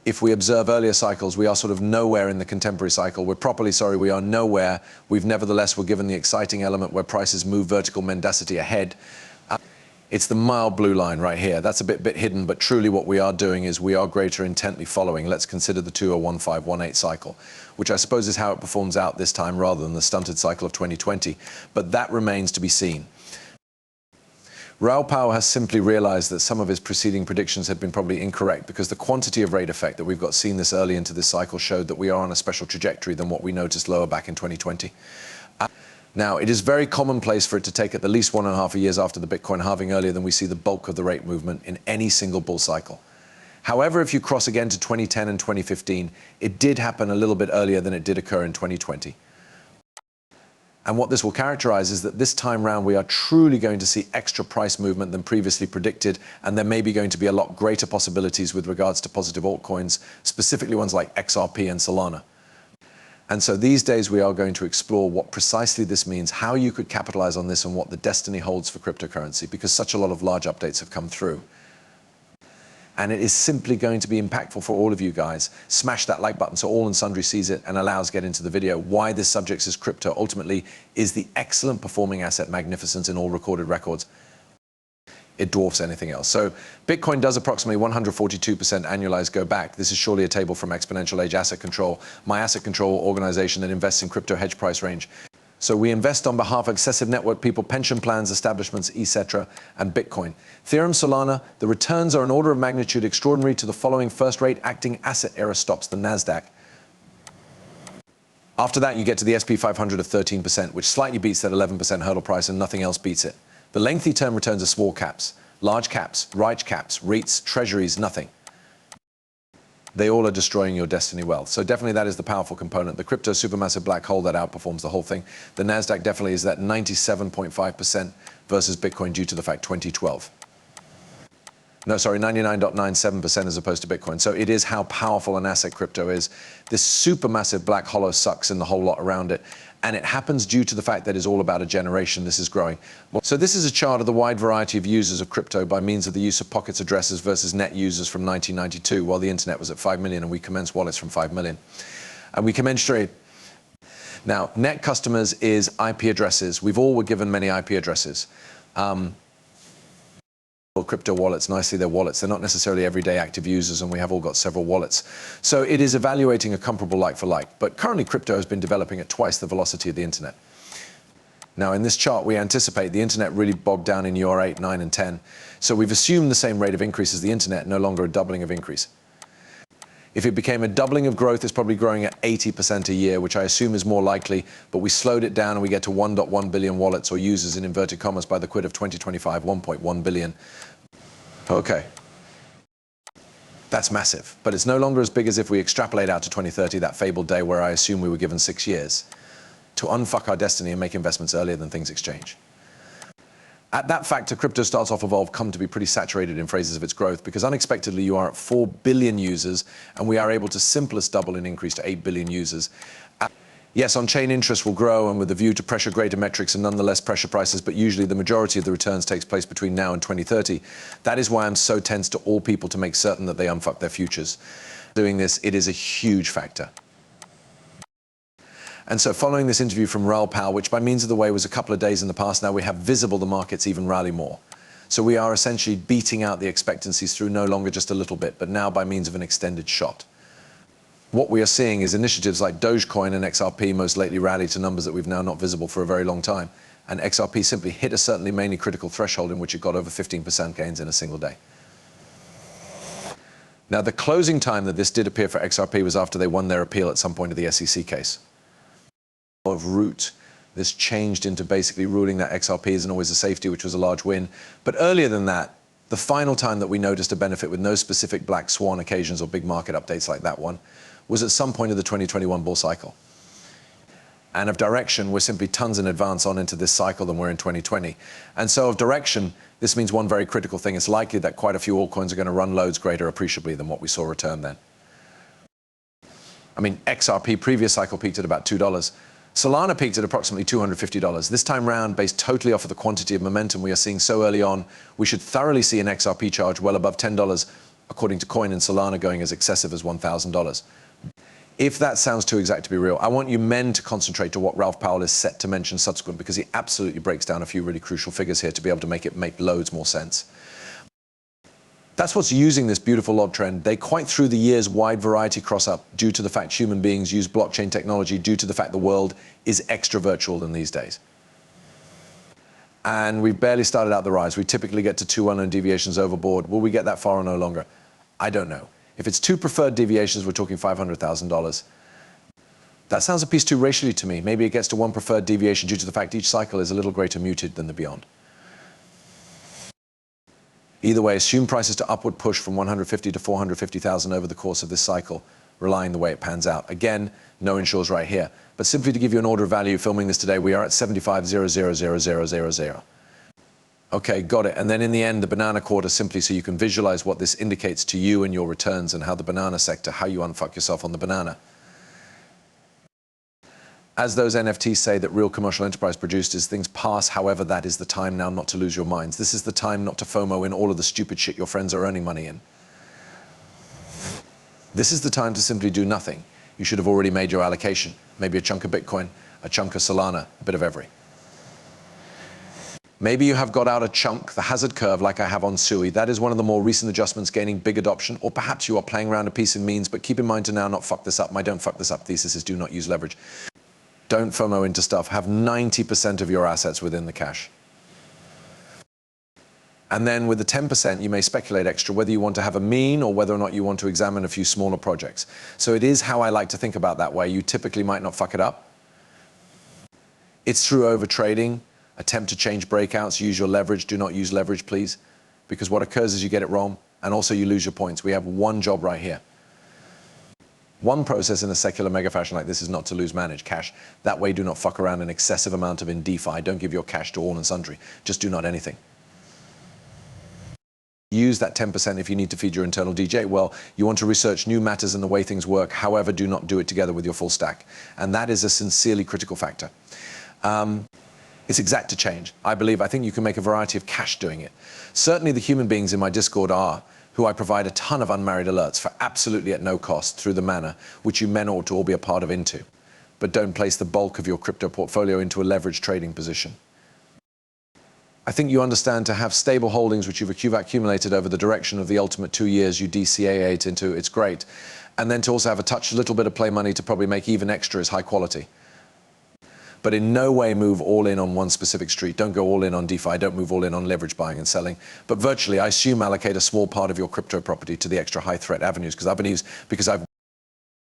if we observe earlier cycles, we are sort of nowhere in the contemporary cycle. We're properly sorry, we are nowhere. We've nevertheless, we're given the exciting element where prices move vertical mendacity ahead. It's the mild blue line right here. That's a bit hidden, but truly what we are doing is we are greater intently following. Let's consider the 2015-18 cycle, which I suppose is how it performs out this time rather than the stunted cycle of 2020. But that remains to be seen. Raoul has simply realized that some of his preceding predictions had been probably incorrect because the quantity of rate effect that we've got seen this early into this cycle showed that we are on a special trajectory than what we noticed lower back in 2020. Now, it is very commonplace for it to take at least 1.5 years after the Bitcoin halving earlier than we see the bulk of the rate movement in any single bull cycle. However, if you cross again to 2010 and 2015, it did happen a little bit earlier than it did occur in 2020. And what this will characterize is that this time round we are truly going to see extra price movement than previously predicted, and there may be going to be a lot greater possibilities with regards to positive altcoins, specifically ones like XRP and Solana. And so these days we are going to explore what precisely this means, how you could capitalize on this, and what the destiny holds for cryptocurrency, because such a lot of large updates have come through. And it is simply going to be impactful for all of you guys. Smash that like button so all and sundry sees it and allows get into the video. Why this subject is crypto ultimately is the excellent performing asset magnificence in all recorded records. It dwarfs anything else. So Bitcoin does approximately 142% annualized go back. This is surely a table from Exponential Age Asset Control, my asset control organization that invests in crypto hedge price range. So we invest on behalf of excessive network people, pension plans, establishments, etc., and Bitcoin. Ethereum, Solana, the returns are an order of magnitude extraordinary to the following first-rate acting asset era stops, the NASDAQ. After that, you get to the SP 500 of 13%, which slightly beats that 11% hurdle price, and nothing else beats it. The lengthy term returns are small caps, large caps, right caps, REITs, treasuries, nothing. They all are destroying your destiny wealth. So definitely that is the powerful component. The crypto supermassive black hole that outperforms the whole thing. The NASDAQ definitely is that 97.5% versus Bitcoin due to the fact 2012. No, sorry, 99.97% as opposed to Bitcoin. So it is how powerful an asset crypto is. This supermassive black hollow sucks in the whole lot around it. And it happens due to the fact that it's all about a generation. This is growing. So this is a chart of the wide variety of users of crypto by means of the use of pockets addresses versus net users from 1992, while the internet was at 5 million and we commenced wallets from 5 million. And we commenced straight. Now, net customers is IP addresses. We've all were given many IP addresses. Crypto wallets, nicely they're wallets. They're not necessarily everyday active users, and we have all got several wallets. So it is evaluating a comparable like for like. But currently crypto has been developing at twice the velocity of the internet. Now in this chart we anticipate the internet really bogged down in year 8, 9 and 10. So we've assumed the same rate of increase as the internet, no longer a doubling of increase. If it became a doubling of growth, it's probably growing at 80% a year, which I assume is more likely, but we slowed it down and we get to 1.1 billion wallets or users in inverted commas by the quid of 2025, 1.1 billion. Okay. That's massive, but it's no longer as big as if we extrapolate out to 2030, that fabled day where I assume we were given 6 years to unfuck our destiny and make investments earlier than things exchange. At that factor, crypto starts off evolve come to be pretty saturated in phases of its growth because unexpectedly you are at 4 billion users and we are able to simplest double an increase to 8 billion users. Yes, on-chain interest will grow and with a view to pressure greater metrics and nonetheless pressure prices, but usually the majority of the returns takes place between now and 2030. That is why I'm so tense to all people to make certain that they unfuck their futures. Doing this, it is a huge factor. And so following this interview from Raoul, which by means of the way was a couple of days in the past, now we have visible the markets even rally more. So we are essentially beating out the expectancies through no longer just a little bit, but now by means of an extended shot. What we are seeing is initiatives like Dogecoin and XRP most lately rallied to numbers that we've now not visible for a very long time. And XRP simply hit a certainly mainly critical threshold in which it got over 15% gains in a single day. Now the closing time that this did appear for XRP was after they won their appeal at some point of the SEC case. Of root, this changed into basically ruling that XRP isn't always a safety, which was a large win. But earlier than that, the final time that we noticed a benefit with no specific black swan occasions or big market updates like that one was at some point of the 2021 bull cycle. And of direction, we're simply tons in advance on into this cycle than we're in 2020. And so of direction, this means one very critical thing. It's likely that quite a few altcoins are going to run loads greater appreciably than what we saw return then. I mean, XRP previous cycle peaked at about $2. Solana peaked at approximately $250. This time round, based totally off of the quantity of momentum we are seeing so early on, we should thoroughly see an XRP charge well above $10 according to Coin and Solana, going as excessive as $1,000. If that sounds too exact to be real, I want you men to concentrate to what Ralph Powell is set to mention subsequent, because he absolutely breaks down a few really crucial figures here to be able to make it make loads more sense. That's what's using this beautiful log trend. They quite through the years wide variety cross up due to the fact human beings use blockchain technology, due to the fact the world is extra virtual than these days. And we've barely started out the rise. We typically get to 2 unknown deviations overboard. Will we get that far or no longer? I don't know. If it's 2 preferred deviations, we're talking $500,000. That sounds a piece too racially to me. Maybe it gets to 1 preferred deviation due to the fact each cycle is a little greater muted than the beyond. Either way, assume prices to upward push from 150 to 450,000 over the course of this cycle, relying the way it pans out. Again, no insures right here. But simply to give you an order of value, filming this today, we are at 75,000,000. Okay, got it. And then in the end, the banana quarter, simply so you can visualize what this indicates to you and your returns and how the banana sector, how you unfuck yourself on the banana. As those NFTs say that real commercial enterprise produced is things pass, however, that is the time now not to lose your minds. This is the time not to FOMO in all of the stupid shit your friends are earning money in. This is the time to simply do nothing. You should have already made your allocation. Maybe a chunk of Bitcoin, a chunk of Solana, a bit of every. Maybe you have got out a chunk, the hazard curve, like I have on SUI. That is one of the more recent adjustments gaining big adoption. Or perhaps you are playing around a piece in means, but keep in mind to now not fuck this up. My don't fuck this up thesis is do not use leverage. Don't FOMO into stuff. Have 90% of your assets within the cash. And then with the 10%, you may speculate extra whether you want to have a mean or whether or not you want to examine a few smaller projects. So it is how I like to think about that way. You typically might not fuck it up. It's through overtrading. Attempt to change breakouts. Use your leverage. Do not use leverage, please. Because what occurs is you get it wrong, and also you lose your points. We have one job right here. One process in a secular mega fashion like this is not to lose manage cash. That way, do not fuck around an excessive amount of in DeFi. Don't give your cash to all and sundry. Just do not anything. Use that 10% if you need to feed your internal DJ. Well, you want to research new matters and the way things work. However, do not do it together with your full stack. And that is a sincerely critical factor. It's exact to change. I think you can make a variety of cash doing it. Certainly the human beings in my Discord are, who I provide a ton of unmarried alerts for absolutely at no cost through the manner, which you men ought to all be a part of into. But don't place the bulk of your crypto portfolio into a leveraged trading position. I think you understand to have stable holdings which you've accumulated over the direction of the ultimate 2 years you DCAA into, it's great. And then to also have a little bit of play money to probably make even extra is high quality. But in no way move all in on one specific street. Don't go all in on DeFi. Don't move all in on leverage buying and selling. But virtually, I assume allocate a small part of your crypto property to the extra high threat avenues, because I've